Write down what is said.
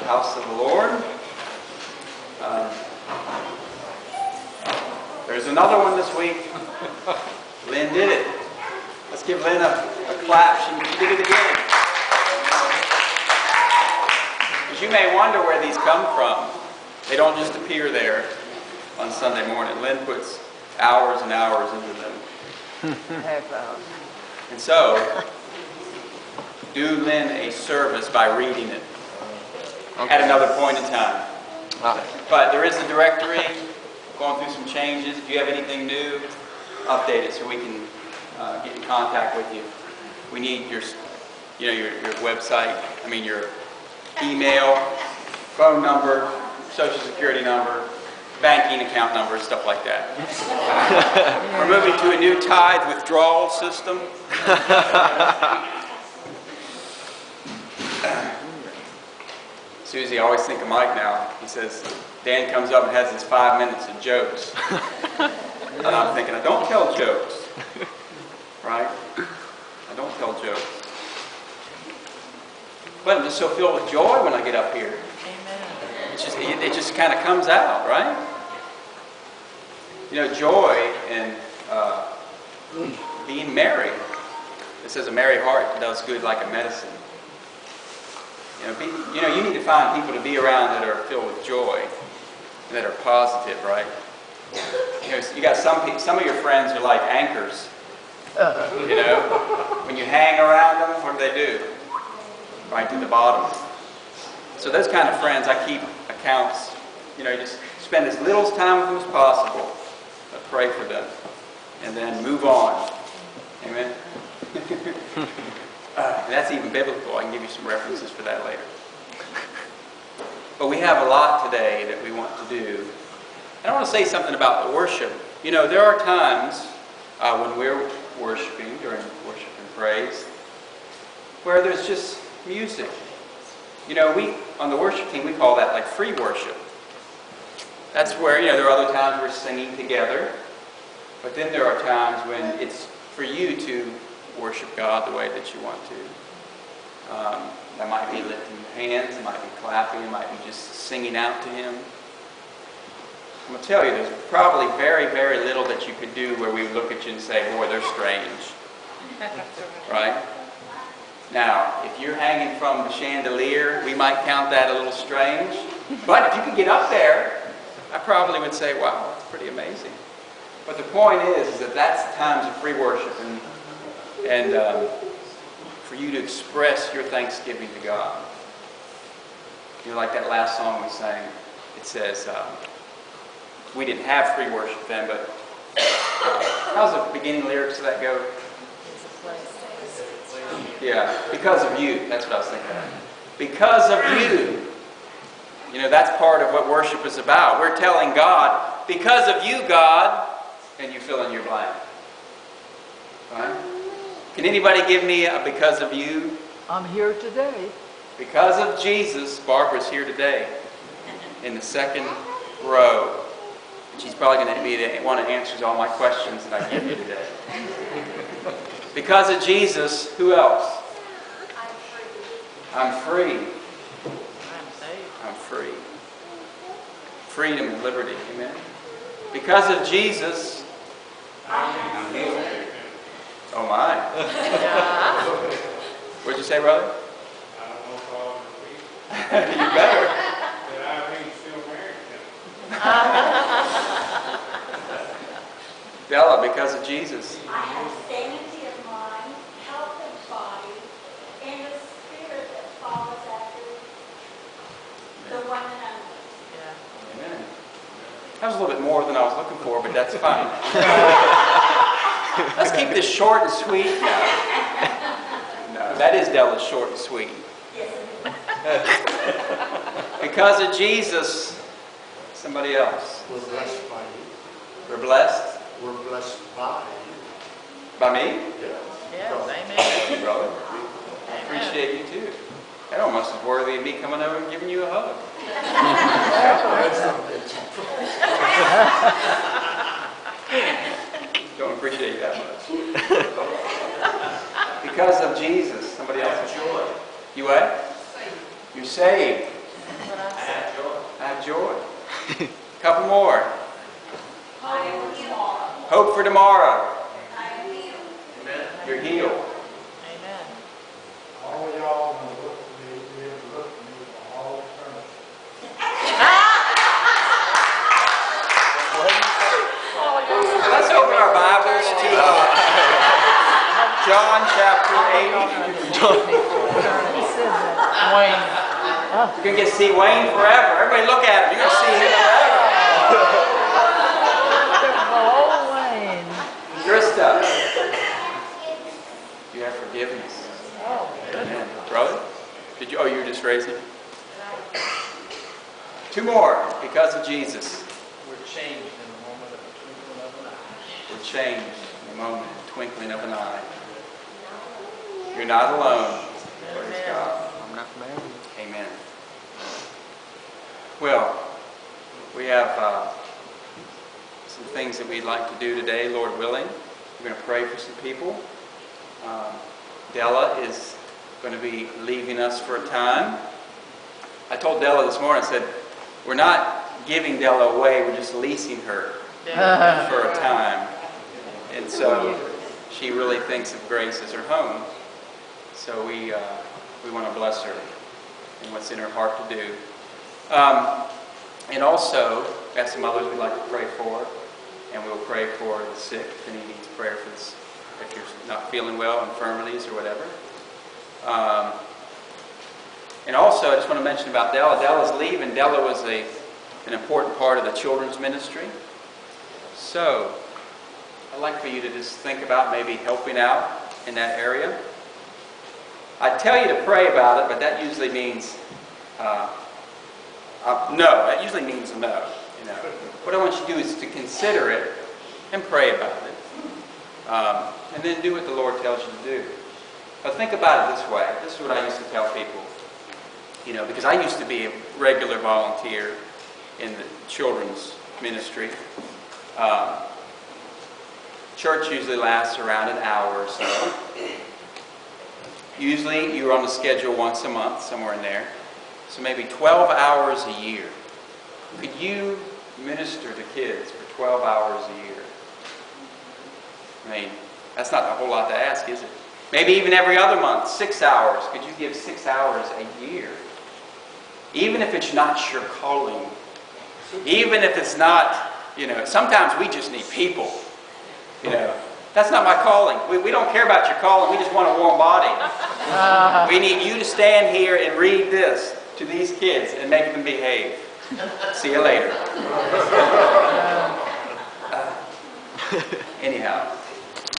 house of the Lord. There's another one this week. Lynn did it. Let's give Lynn a clap. She did it again. Because you may wonder where these come from. They don't just appear there on Sunday morning. Lynn puts hours and hours into them. And so, do Lynn a service by reading it at another point in time. But there is a directory, going through some changes. If you have anything new, update it so we can get in contact with you. We need your website, your email, phone number, social security number, banking account number, stuff like that. We're moving to a new tithe withdrawal system. Susie, I always think of Mike now. He says, Dan comes up and has his 5 minutes of jokes. And I'm thinking, I don't tell jokes. Right? I don't tell jokes. But I'm just so filled with joy when I get up here. Amen. It just kind of comes out, right? Joy and being merry. It says a merry heart does good like a medicine. You need to find people to be around that are filled with joy and that are positive, right? You got some of your friends are like anchors. When you hang around them, what do? Right to the bottom. So those kind of friends, I keep accounts. Just spend as little time with them as possible. I pray for them, and then move on. Amen. That's even biblical. I can give you some references for that later. But we have a lot today that we want to do. And I want to say something about the worship. There are times when we're worshiping, during worship and praise, where there's just music. We on the worship team, we call that like free worship. That's where, there are other times we're singing together. But then there are times when it's for you to worship God the way that you want to. That might be lifting your hands, it might be clapping, it might be just singing out to Him. I'm going to tell you, there's probably very, very little that you could do where we would look at you and say, boy, they're strange. Right? Now, if you're hanging from the chandelier, we might count that a little strange. But if you could get up there, I probably would say, wow, that's pretty amazing. But the point is that that's times of free worship and for you to express your thanksgiving to God. Like that last song we sang, it says, we didn't have free worship then, but how's the beginning lyrics of that go? Yeah, because of you. That's what I was thinking of. Because of you. That's part of what worship is about. We're telling God, because of you, God, and you fill in your blank. Right? Can anybody give me a because of you? I'm here today. Because of Jesus, Barbara's here today in the second row. She's probably going to be the one that answers all my questions that I give you today. Because of Jesus, who else? I'm free. I'm saved. I'm free. Freedom and liberty. Amen. Because of Jesus, I'm healed. Oh my. What'd you say, brother? I don't know if I'll repeat. You better. But I mean, still married. Bella, because of Jesus. I have sanity of mind, health of body, and a spirit that follows after the one and only. Yeah. Amen. That was a little bit more than I was looking for, but that's fine. Let's keep this short and sweet. No, that is Della's short and sweet. Because of Jesus, somebody else. We're blessed by you. We're blessed. We're blessed by you. By me? Yes. Yes, amen. Thank you, brother. I appreciate you too. That almost is worthy of me coming over and giving you a hug. Don't appreciate that much. Because of Jesus. Somebody else? You what? You're saved. what I said. Have joy. Couple more. Hallelujah. Hope for tomorrow. I am healed. You're healed. Amen. All y'all know look at me, you have looked at me for all eternity. Let's open our Bibles to John chapter 8. He said that. Wayne. You're going to get to see Wayne forever. Everybody look at him. You're going to see him forever. Oh, Wayne. Krista, you have forgiveness. Oh, Amen. Brother, did you? Oh, you were just raising. Two more because of Jesus. we're changed in the moment of the twinkling of an eye. We're changed in the moment, twinkling of an eye. You're not alone. Praise God. I'm not married. Amen. Well, we have some things that we'd like to do today, Lord willing. We're going to pray for some people. Della is going to be leaving us for a time. I told Della this morning, I said, we're not giving Della away, we're just leasing her for a time. And so she really thinks of Grace as her home. So we want to bless her and what's in her heart to do. And also, we have some others we'd like to pray for. And we'll pray for the sick if any needs prayer for this, if you're not feeling well, infirmities or whatever. And also, I just want to mention about Della. Della's leaving. Della was an important part of the children's ministry. So, I'd like for you to just think about maybe helping out in that area. I tell you to pray about it, but that usually means no. That usually means no. You know, what I want you to do is to consider it and pray about it, and then do what the Lord tells you to do. But think about it this way. This is what I used to tell people. You know, because I used to be a regular volunteer in the children's ministry. Church usually lasts around an hour or so. Usually you're on the schedule once a month, somewhere in there. So maybe 12 hours a year. Could you minister to kids for 12 hours a year? I mean, that's not a whole lot to ask, is it? Maybe even every other month, 6 hours. Could you give 6 hours a year? Even if it's not your calling. Even if it's not, you know, sometimes we just need people. You know, that's not my calling. We don't care about your calling. We just want a warm body. We need you to stand here and read this to these kids and make them behave. See you later. Anyhow.